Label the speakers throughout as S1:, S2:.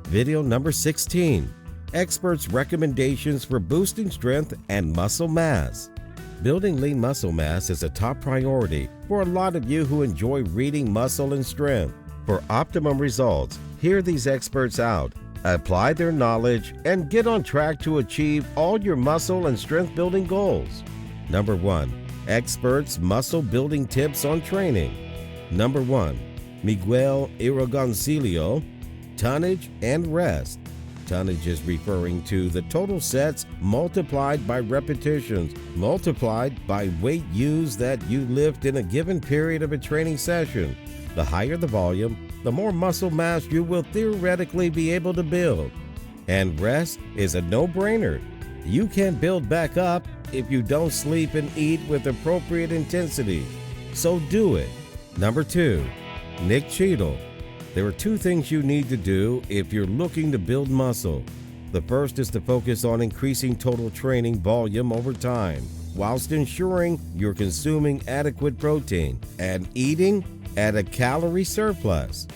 S1: Video number 16. Experts' recommendations for boosting strength and muscle mass. Building lean muscle mass is a top priority for a lot of you who enjoy reading muscle and strength. For optimum results, hear these experts out, apply their knowledge, and get on track to achieve all your muscle and strength building goals. Number 1. Experts' muscle building tips on training. Number 1. Miguel Iragoncillo, tonnage and rest. Tonnage is referring to the total sets multiplied by repetitions, multiplied by weight used that you lift in a given period of a training session. The higher the volume, the more muscle mass you will theoretically be able to build. And rest is a no-brainer. You can't build back up if you don't sleep and eat with appropriate intensity. So do it. Number 2. Nick Cheadle. There are 2 things you need to do if you're looking to build muscle. The first is to focus on increasing total training volume over time, whilst ensuring you're consuming adequate protein and eating at a calorie surplus.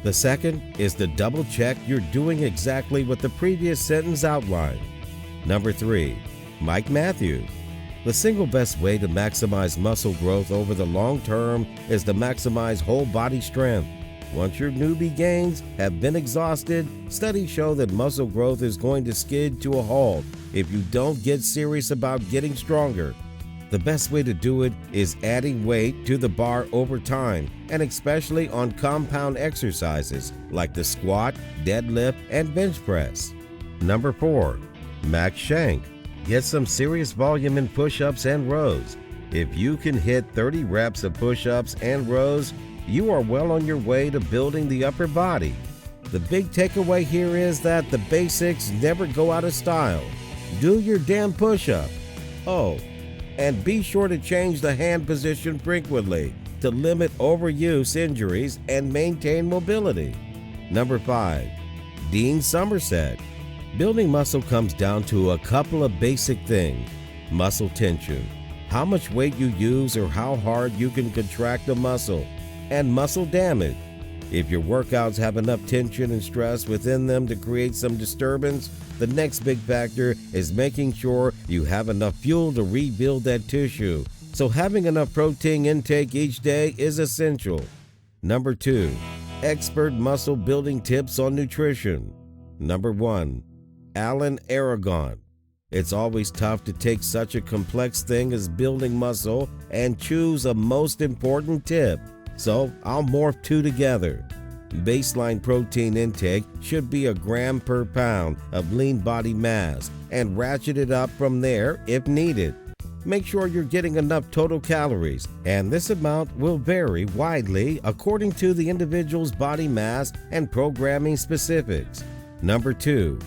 S1: The second is to double check you're doing exactly what the previous sentence outlined. Number 3. Mike Matthews. The single best way to maximize muscle growth over the long term is to maximize whole body strength. Once your newbie gains have been exhausted, studies show that muscle growth is going to skid to a halt if you don't get serious about getting stronger. The best way to do it is adding weight to the bar over time, and especially on compound exercises like the squat, deadlift, and bench press. Number 4. Max Shank. Get some serious volume in push-ups and rows. If you can hit 30 reps of push-ups and rows, you are well on your way to building the upper body. The big takeaway here is that the basics never go out of style. Do your damn push-up. Oh, and be sure to change the hand position frequently to limit overuse injuries and maintain mobility. Number 5. Dean Somerset. Building muscle comes down to a couple of basic things. Muscle tension, how much weight you use or how hard you can contract a muscle, and muscle damage. If your workouts have enough tension and stress within them to create some disturbance, the next big factor is making sure you have enough fuel to rebuild that tissue. So having enough protein intake each day is essential. Number 2. Expert muscle building tips on nutrition. Number 1. Alan Aragon. It's always tough to take such a complex thing as building muscle and choose a most important tip. So I'll morph 2 together. Baseline protein intake should be a gram per pound of lean body mass and ratchet it up from there if needed. Make sure you're getting enough total calories, and this amount will vary widely according to the individual's body mass and programming specifics. Number 2.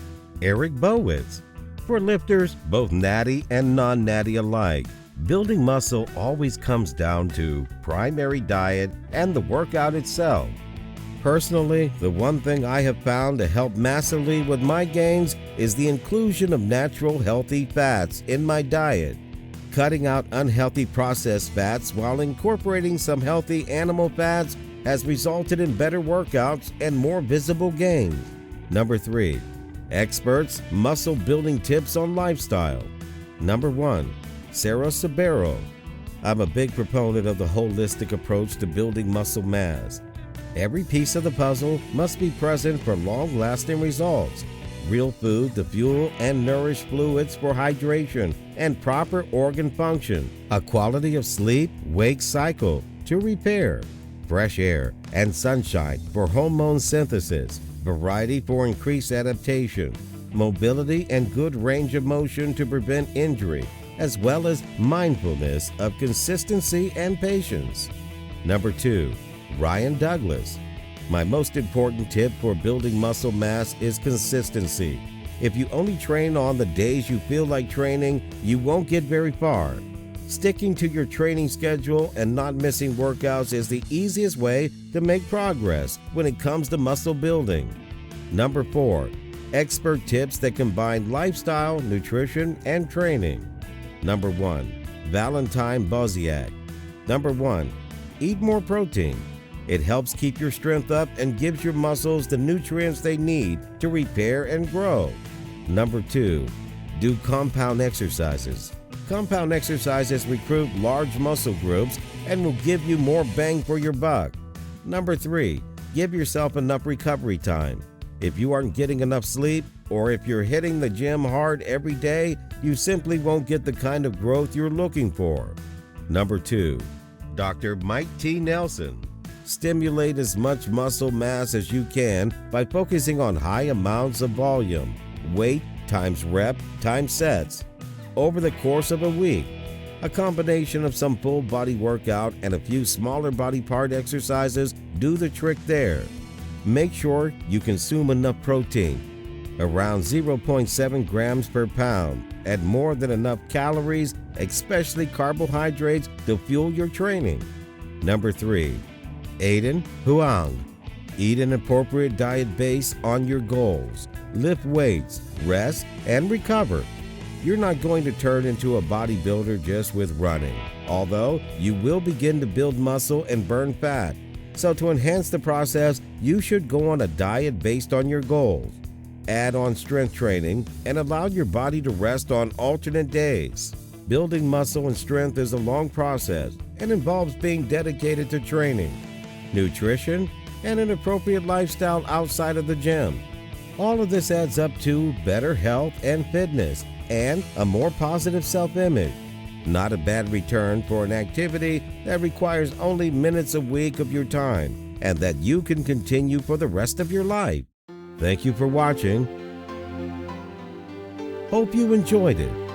S1: Eric Bowitz. For lifters, both natty and non-natty alike, building muscle always comes down to primary diet and the workout itself. Personally, the one thing I have found to help massively with my gains is the inclusion of natural healthy fats in my diet. Cutting out unhealthy processed fats while incorporating some healthy animal fats has resulted in better workouts and more visible gains. Number 3. Experts' muscle building tips on lifestyle. Number 1. Sarah Sabero. I'm a big proponent of the holistic approach to building muscle mass. Every piece of the puzzle must be present for long-lasting results. Real food to fuel and nourish fluids for hydration and proper organ function. A quality of sleep-wake cycle to repair. Fresh air and sunshine for hormone synthesis. Variety for increased adaptation. Mobility and good range of motion to prevent injury, as well as mindfulness of consistency and patience. Number 2. Ryan Douglas. My most important tip for building muscle mass is consistency. If you only train on the days you feel like training, you won't get very far. Sticking to your training schedule and not missing workouts is the easiest way to make progress when it comes to muscle building. Number 4. Expert tips that combine lifestyle, nutrition, and training. Number 1. Valentine Boziak. Number 1. Eat more protein. It helps keep your strength up and gives your muscles the nutrients they need to repair and grow. Number 2, do compound exercises. Compound exercises recruit large muscle groups and will give you more bang for your buck. Number 3, give yourself enough recovery time. If you aren't getting enough sleep, or if you're hitting the gym hard every day, you simply won't get the kind of growth you're looking for. Number 2, Dr. Mike T. Nelson. Stimulate as much muscle mass as you can by focusing on high amounts of volume, weight times rep times sets, over the course of a week. A combination of some full body workout and a few smaller body part exercises do the trick there. Make sure you consume enough protein, around 0.7 grams per pound, and more than enough calories, especially carbohydrates, to fuel your training. Number 3, Aiden Huang. Eat an appropriate diet based on your goals. Lift weights, rest, and recover. You're not going to turn into a bodybuilder just with running, although you will begin to build muscle and burn fat. So to enhance the process, you should go on a diet based on your goals. Add on strength training and allow your body to rest on alternate days. Building muscle and strength is a long process and involves being dedicated to training, nutrition, and an appropriate lifestyle outside of the gym. All of this adds up to better health and fitness and a more positive self-image. Not a bad return for an activity that requires only minutes a week of your time and that you can continue for the rest of your life. Thank you for watching. Hope you enjoyed it.